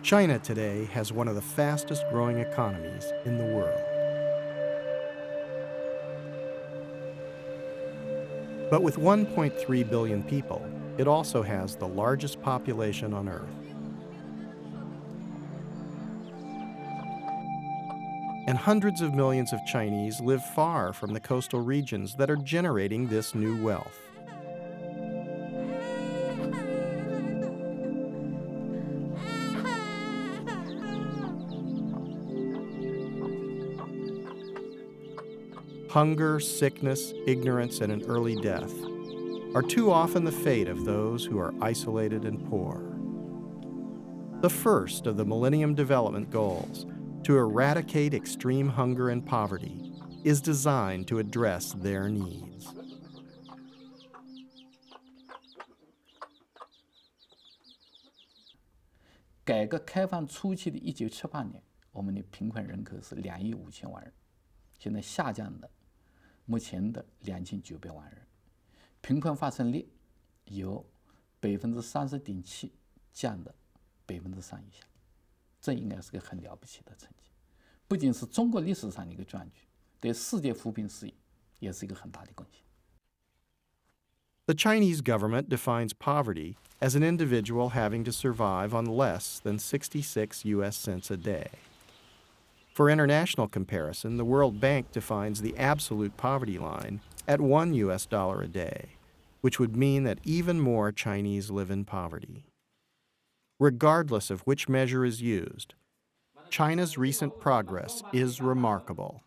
China today has one of the fastest growing economies in the world. But with 1.3 billion people, it also has the largest population on Earth. And hundreds of millions of Chinese live far from the coastal regions that are generating this new wealth. Hunger, sickness, ignorance, and an early death are too often the fate of those who are isolated and poor. The first of the Millennium Development Goals, to eradicate extreme hunger and poverty, is designed to address their needs. 改革开放初期的1978年，我们的贫困人口是2亿5千万人，现在下降的，目前的2900万人，贫困发生率由30.7%降到3%以下，这应该是个很了不起的成绩。不仅是中国历史上的一个壮举，对世界扶贫事业也是一个很大的贡献。 The Chinese government defines poverty as an individual having to survive on less than 66 US cents a day. For international comparison, the World Bank defines the absolute poverty line at $1 a day, which would mean that even more Chinese live in poverty. Regardless of which measure is used, China's recent progress is remarkable.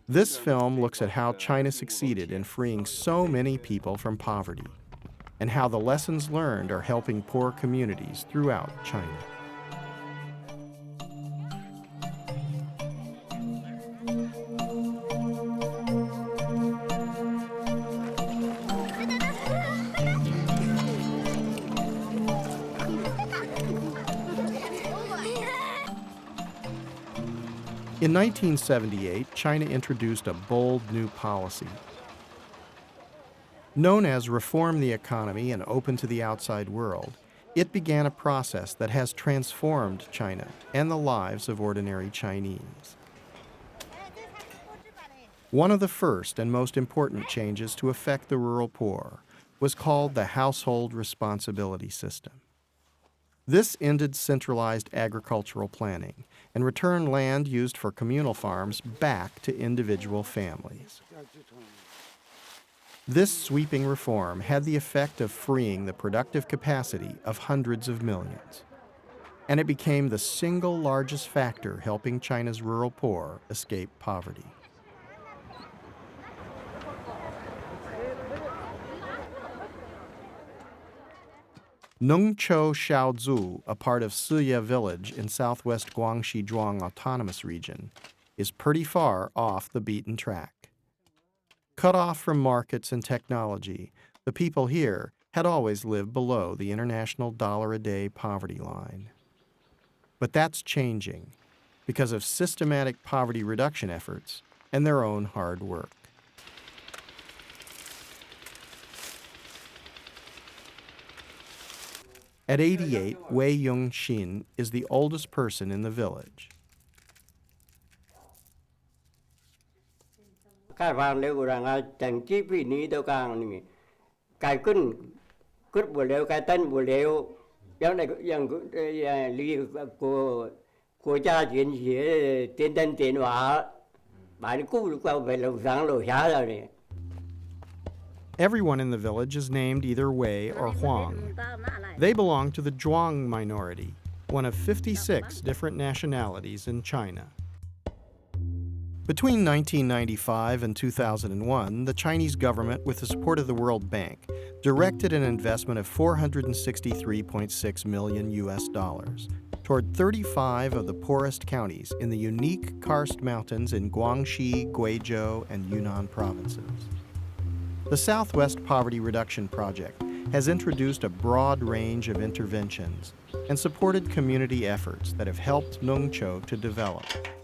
This film looks at how China succeeded in freeing so many people from poverty, and how the lessons learned are helping poor communities throughout China. In 1978, China introduced a bold new policy. Known as Reform the Economy and Open to the Outside World, it began a process that has transformed China and the lives of ordinary Chinese. One of the first and most important changes to affect the rural poor was called the Household Responsibility System. This ended centralized agricultural planning and returned land used for communal farms back to individual families. This sweeping reform had the effect of freeing the productive capacity of hundreds of millions, and it became the single largest factor helping China's rural poor escape poverty. Nungqiu Xiaozu, a part of Siya village in southwest Guangxi Zhuang Autonomous Region, is pretty far off the beaten track. Cut off from markets and technology, the people here had always lived below the international $1-a-day poverty line. But that's changing because of systematic poverty reduction efforts and their own hard work. At 88, Wei Yongxin is the oldest person in the village. Everyone in the village is named either Wei or Huang. They belong to the Zhuang minority, one of 56 different nationalities in China. Between 1995 and 2001, the Chinese government, with the support of the World Bank, directed an investment of $463.6 million toward 35 of the poorest counties in the unique karst mountains in Guangxi, Guizhou, and Yunnan provinces. The Southwest Poverty Reduction Project has introduced a broad range of interventions and supported community efforts that have helped Nungqiu to develop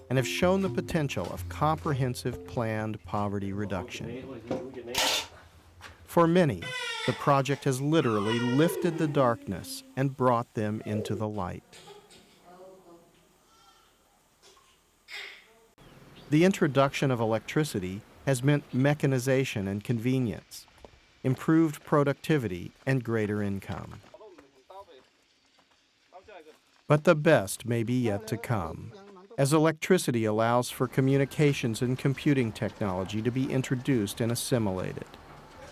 and have shown the potential of comprehensive planned poverty reduction. For many, The project has literally lifted the darkness and brought them into the light. The introduction of electricity has meant mechanization and convenience, improved productivity, and greater income. But the best may be yet to come, as electricity allows for communications and computing technology to be introduced and assimilated.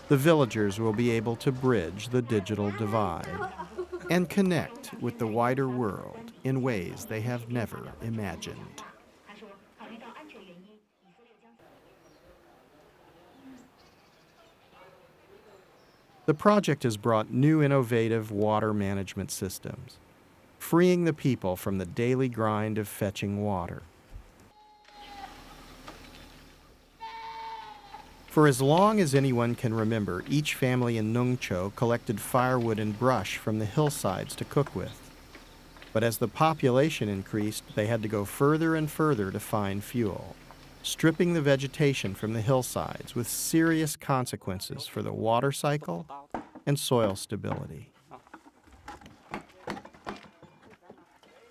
The villagers will be able to bridge the digital divide and connect with the wider world in ways they have never imagined. The project has brought new innovative water management systems, freeing the people from the daily grind of fetching water. For as long as anyone can remember, each family in Nungcho collected firewood and brush from the hillsides to cook with. But as the population increased, they had to go further and further to find fuel, stripping the vegetation from the hillsides with serious consequences for the water cycle and soil stability.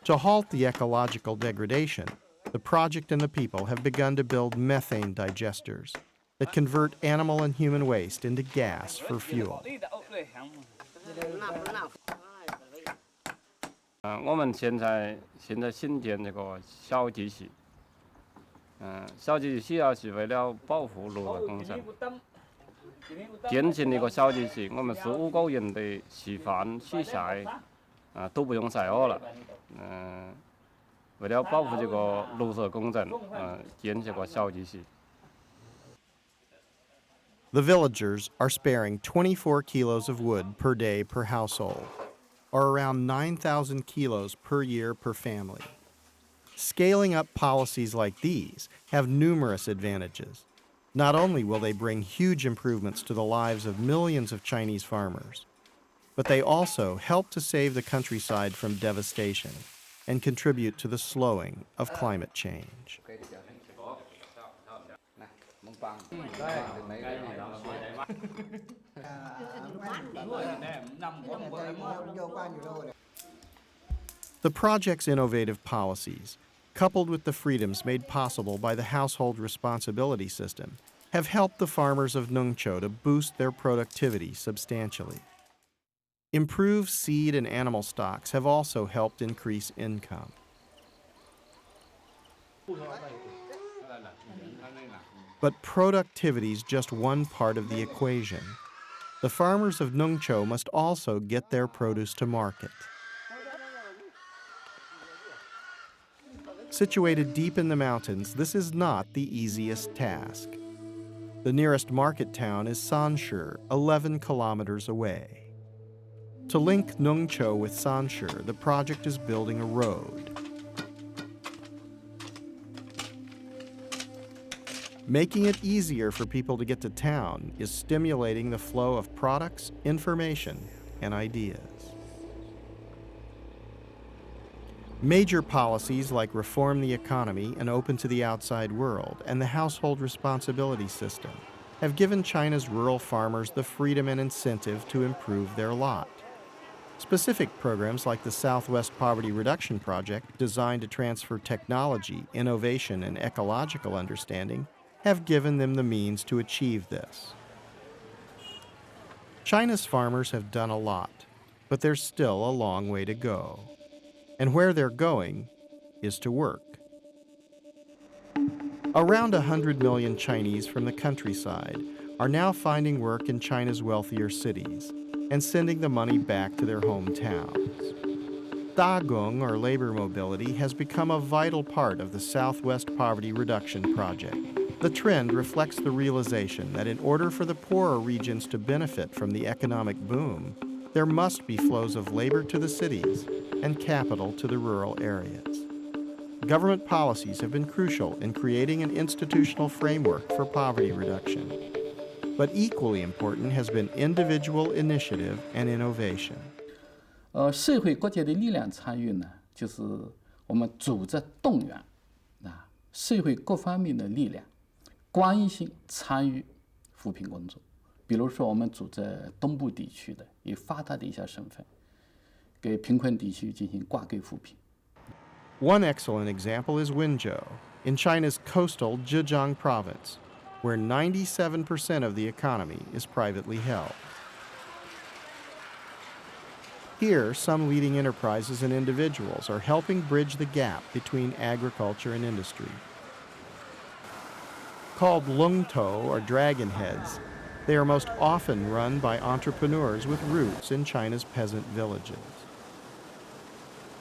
To halt the ecological degradation, the project and the people have begun to build methane digesters that convert animal and human waste into gas for fuel. 我们现在新建这个小机器，小机器主要是为了保护绿色工程。建成一个小机器，我们是5个人的洗饭、洗晒，都不用晒饵了。为了保护这个绿色工程，建这个小机器。 The villagers are sparing 24 kilos of wood per day per household, or around 9,000 kilos per year per family. Scaling up policies like these have numerous advantages. Not only will they bring huge improvements to the lives of millions of Chinese farmers, but they also help to save the countryside from devastation and contribute to the slowing of climate change. The project's innovative policies, coupled with the freedoms made possible by the household responsibility system, have helped the farmers of Nungcho to boost their productivity substantially. Improved seed and animal stocks have also helped increase income. But productivity is just one part of the equation. The farmers of Nungcho must also get their produce to market. Situated deep in the mountains, this is not the easiest task. The nearest market town is Sanshi, 11 kilometers away. To link Nungcho with Sanshi, the project is building a road. Making it easier for people to get to town is stimulating the flow of products, information, and ideas. Major policies like reform the economy and open to the outside world and the household responsibility system have given China's rural farmers the freedom and incentive to improve their lot. Specific programs like the Southwest Poverty Reduction Project, designed to transfer technology, innovation, and ecological understanding, have given them the means to achieve this. China's farmers have done a lot, but there's still a long way to go. And where they're going is to work. Around 100 million Chinese from the countryside are now finding work in China's wealthier cities and sending the money back to their hometowns. Dagong, or labor mobility, has become a vital part of the Southwest Poverty Reduction Project. The trend reflects the realization that in order for the poorer regions to benefit from the economic boom, there must be flows of labor to the cities and capital to the rural areas. Government policies have been crucial in creating an institutional framework for poverty reduction. But equally important has been individual initiative and innovation. 社会各界的力量参与呢，就是我们组织动员社会各方面的力量，关心参与扶贫工作，比如说我们组织东部地区的以发达的一些省份，给贫困地区进行挂钩扶贫。One excellent example is Wenzhou, in China's coastal Zhejiang province, where 97% of the economy is privately held. Here, some leading enterprises and individuals are helping bridge the gap between agriculture and industry. Called lungtou or dragon heads, they are most often run by entrepreneurs with roots in China's peasant villages.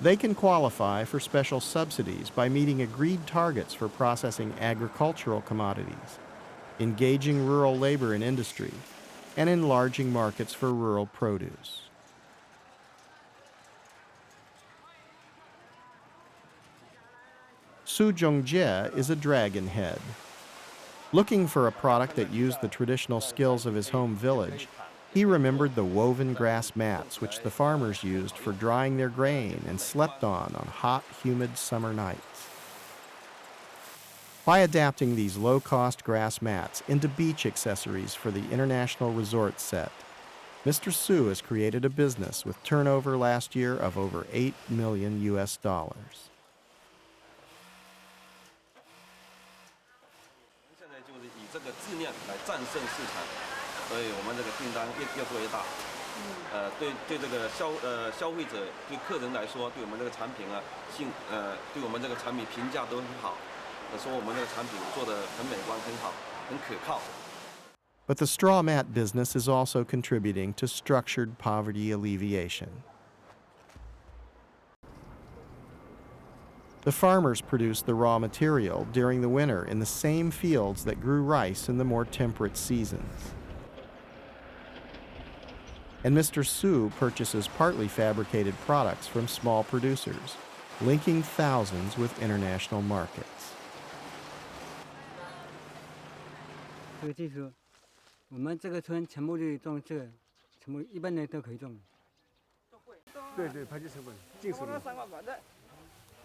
They can qualify for special subsidies by meeting agreed targets for processing agricultural commodities, engaging rural labor in industry, and enlarging markets for rural produce. Su Zhongjie is a dragon head. Looking for a product that used the traditional skills of his home village, he remembered the woven grass mats which the farmers used for drying their grain and slept on hot, humid summer nights. By adapting these low-cost grass mats into beach accessories for the international resort set, Mr. Su has created a business with turnover last year of over $8 million. 这个质量来战胜市场，所以我们这个订单越做越大。对这个消费者对客人来说，对我们这个产品啊，对我们这个产品评价都很好，说我们这个产品做得很美观、很好、很可靠。But the straw mat business is also contributing to structured poverty alleviation. The farmers produce the raw material during the winter in the same fields that grew rice in the more temperate seasons. And Mr. Su purchases partly fabricated products from small producers, linking thousands with international markets. 这个技术，我们这个村全部的种这个，全部一般人都可以种。对对，排挤成本，净收入。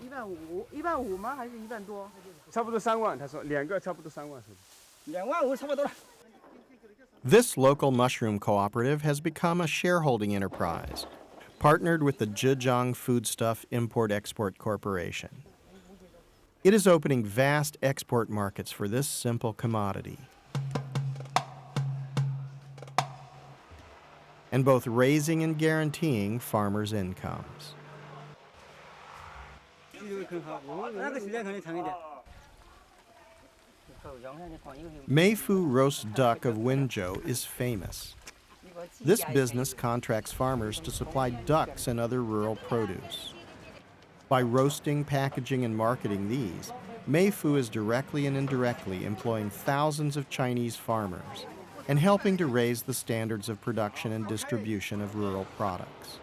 15000吗？还是1万多？差不多3万，他说2个差不多3万是。2万5差不多了。 This local mushroom cooperative has become a shareholding enterprise, partnered with the Zhejiang Foodstuff Import-Export Corporation. It is opening vast export markets for this simple commodity, and both raising and guaranteeing farmers' incomes. Meifu roast duck of Wenzhou is famous. This business contracts farmers to supply ducks and other rural produce. By roasting, packaging, and marketing these, Meifu is directly and indirectly employing thousands of Chinese farmers and helping to raise the standards of production and distribution of rural products.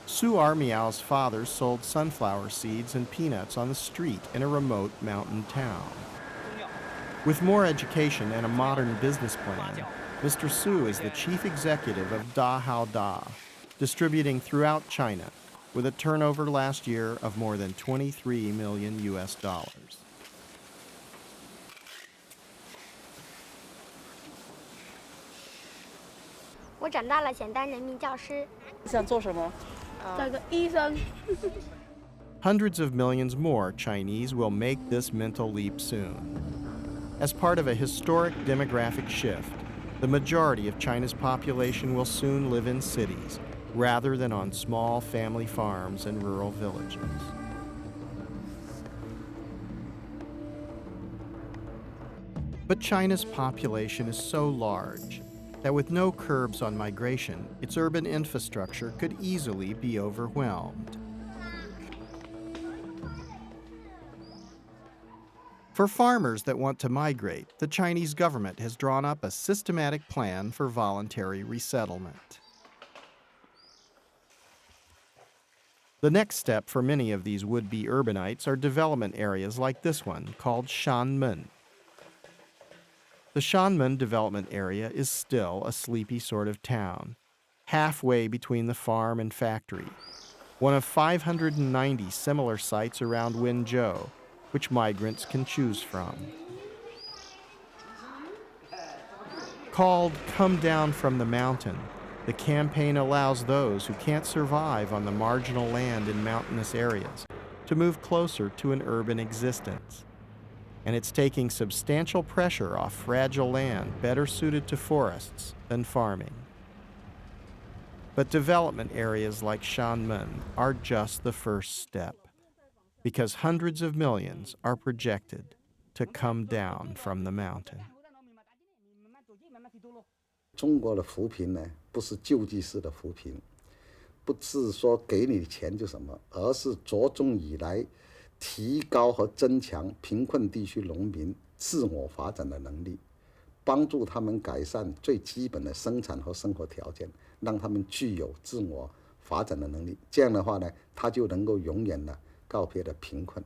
Su Miao's father sold sunflower seeds and peanuts on the street in a remote mountain town. With more education and a modern business plan, Mr. Su is the chief executive of Da Hao Da, distributing throughout China, with a turnover last year of more than $23 million. 我长大了想当人民教师。想做什么？当个医生。Hundreds of millions more Chinese will make this mental leap soon. As part of a historic demographic shift, the majority of China's population will soon live in cities rather than on small family farms and rural villages. But China's population is so large that with no curbs on migration, its urban infrastructure could easily be overwhelmed. For farmers that want to migrate, the Chinese government has drawn up a systematic plan for voluntary resettlement. The next step for many of these would-be urbanites are development areas like this one, called Shanmen. The Shanmen development area is still a sleepy sort of town, halfway between the farm and factory, one of 590 similar sites around Wenzhou, which migrants can choose from. Called Come Down from the Mountain, the campaign allows those who can't survive on the marginal land in mountainous areas to move closer to an urban existence. And it's taking substantial pressure off fragile land better suited to forests than farming. But development areas like Shanmen are just the first step, because hundreds of millions are projected to come down from the mountain. 中国的扶贫呢，不是救济式的扶贫，不是说给你钱就什么，而是着重以来提高和增强贫困地区农民自我发展的能力，帮助他们改善最基本的生产和生活条件，让他们具有自我发展的能力。这样的话呢，他就能够永远的告别了贫困。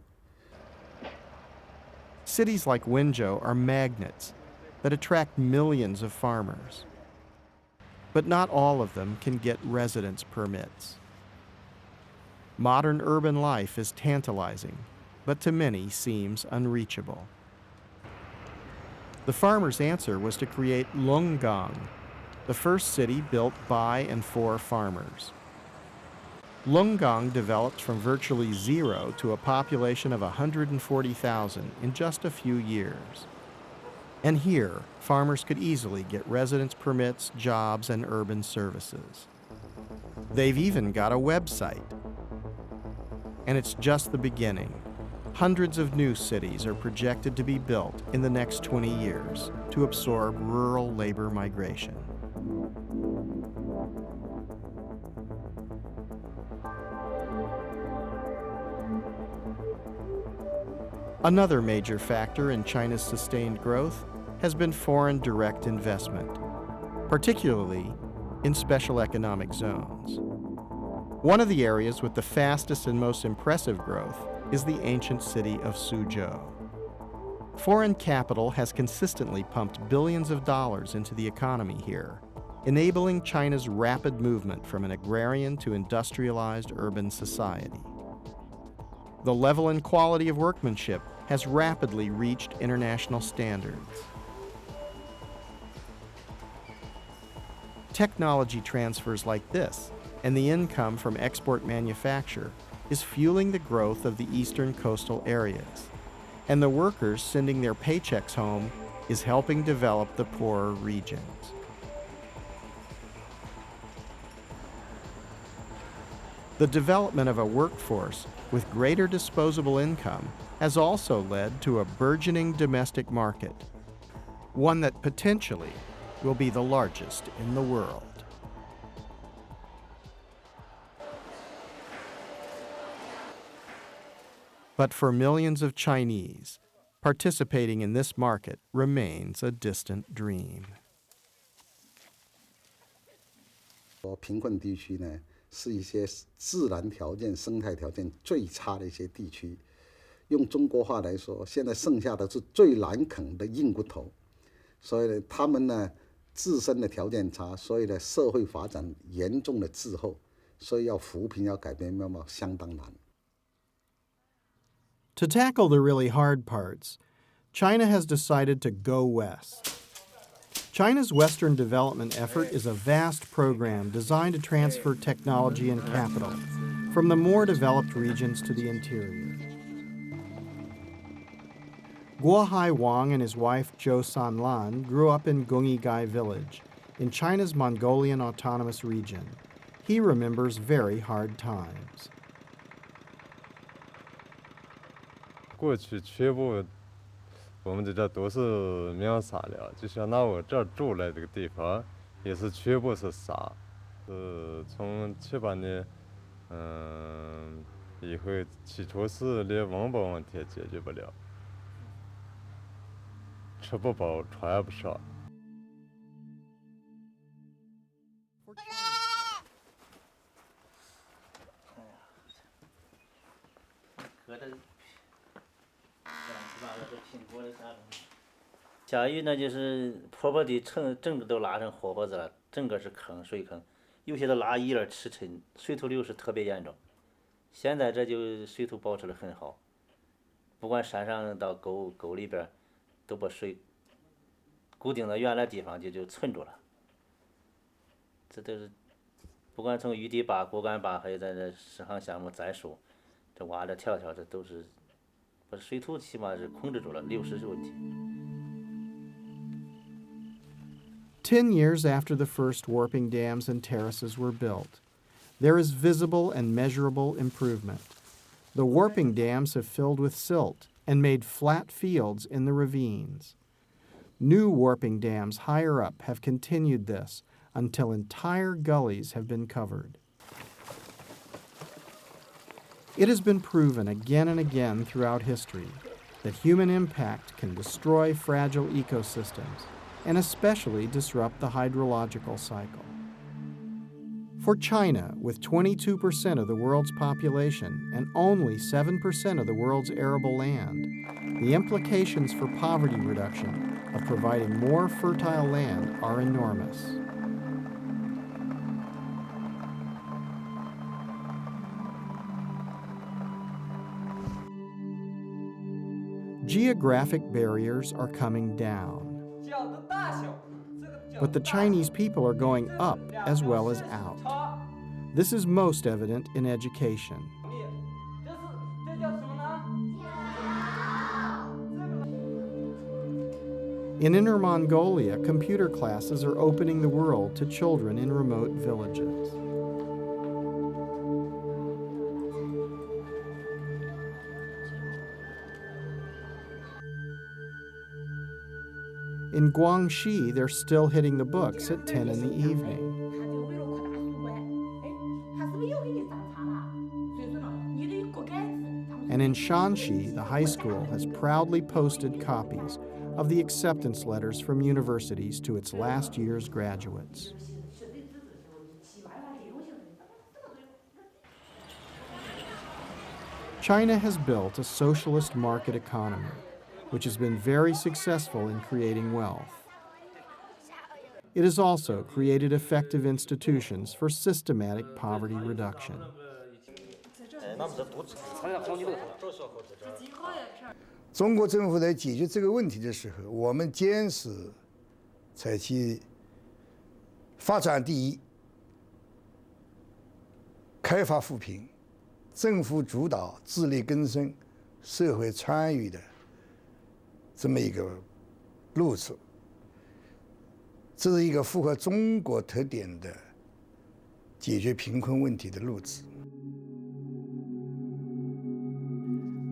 Cities like Wenzhou are magnets that attract millions of farmers. But not all of them can get residence permits. Modern urban life is tantalizing, but to many seems unreachable. The farmers' answer was to create Longgang, the first city built by and for farmers. Longgang developed from virtually zero to a population of 140,000 in just a few years. And here, farmers could easily get residence permits, jobs, and urban services. They've even got a website. And it's just the beginning. Hundreds of new cities are projected to be built in the next 20 years to absorb rural labor migration. Another major factor in China's sustained growth has been foreign direct investment, particularly in special economic zones. One of the areas with the fastest and most impressive growth is the ancient city of Suzhou. Foreign capital has consistently pumped billions of dollars into the economy here, enabling China's rapid movement from an agrarian to industrialized urban society. The level and quality of workmanship has rapidly reached international standards. Technology transfers like this and the income from export manufacture is fueling the growth of the eastern coastal areas. And the workers sending their paychecks home is helping develop the poorer regions. The development of a workforce with greater disposable income has also led to a burgeoning domestic market, one that potentially will be the largest in the world. But for millions of Chinese, participating in this market remains a distant dream. 贫困地区呢，是一些自然条件、生态条件最差的一些地区。用中国话来说，现在剩下的是最难啃的硬骨头。所以呢，他们呢自身的条件差，所以呢社会发展严重的滞后，所以要扶贫要改变面貌相当难。To tackle the really hard parts, China has decided to go west. China's Western development effort is a vast program designed to transfer technology and capital from the more developed regions to the interior. Guohai Wang and his wife Zhou Sanlan grew up in Gongyigai village in China's Mongolian Autonomous Region. He remembers very hard times. 过去全部我们这都是秒杀了，就像拿我这儿住来这个地方，也是全部是沙。从7、8年，以后起初是连温饱问题也解决不了，吃不饱，穿不上。下雨呢，就是坡坡地整个都拉成河坡子了，整个是坑水坑，有些都拉一二尺深，水土流失特别严重。现在这就水土保持得很好，不管山上到沟里边，都把水固定在原来地方就存住了。这都是不管从雨滴坝、果敢坝，还有咱这10项项目栽树，这挖着跳跳，这都是把水土起码是控制住了流失的问题。10 years after the first warping dams and terraces were built, there is visible and measurable improvement. The warping dams have filled with silt and made flat fields in the ravines. New warping dams higher up have continued this until entire gullies have been covered. It has been proven again and again throughout history that human impact can destroy fragile ecosystems and especially disrupt the hydrological cycle. For China, with 22% of the world's population and only 7% of the world's arable land, the implications for poverty reduction of providing more fertile land are enormous. Geographic barriers are coming down. But the Chinese people are going up as well as out. This is most evident in education. In Inner Mongolia, computer classes are opening the world to children in remote villages. In Guangxi, they're still hitting the books at 10 in the evening. And in Shanxi, the high school has proudly posted copies of the acceptance letters from universities to its last year's graduates. China has built a socialist market economy, which has been very successful in creating wealth. It has also created effective institutions for systematic poverty reduction. 中国政府在解决这个问题的时候，我们坚持采取发展第一、开发扶贫、政府主导、自力更生、社会参与的这么一个路子。这是一个符合中国特点的解决贫困问题的路子。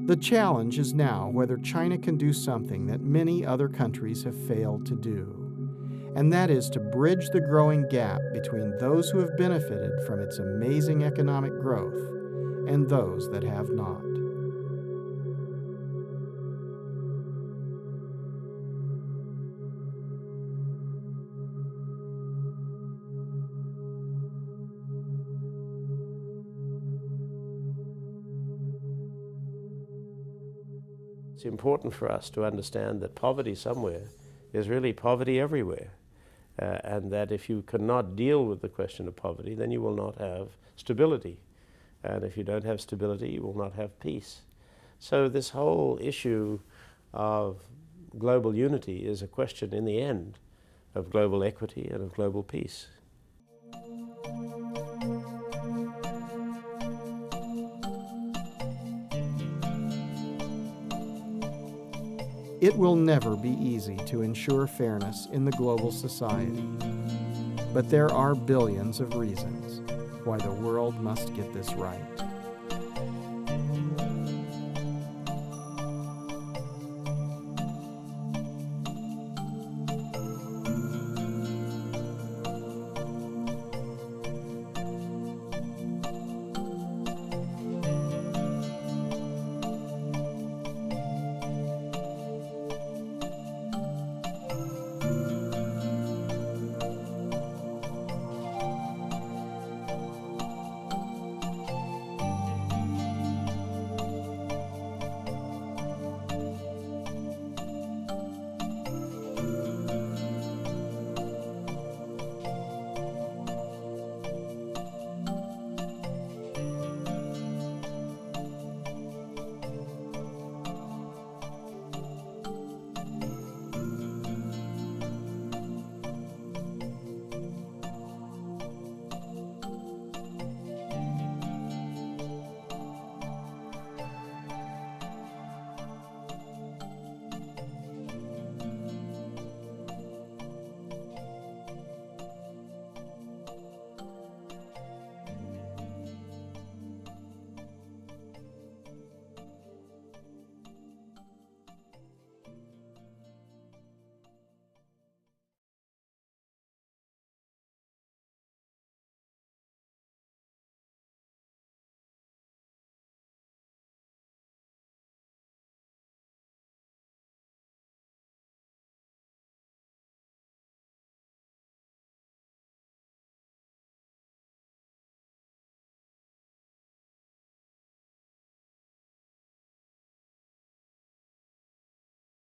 The challenge is now whether China can do something that many other countries have failed to do, and that is to bridge the growing gap between those who have benefited from its amazing economic growth and those that have not. It's important for us to understand that poverty somewhere is really poverty everywhere, and that if you cannot deal with the question of poverty, then you will not have stability. And if you don't have stability, you will not have peace. So this whole issue of global unity is a question in the end of global equity and of global peace. It will never be easy to ensure fairness in the global society, but there are billions of reasons why the world must get this right.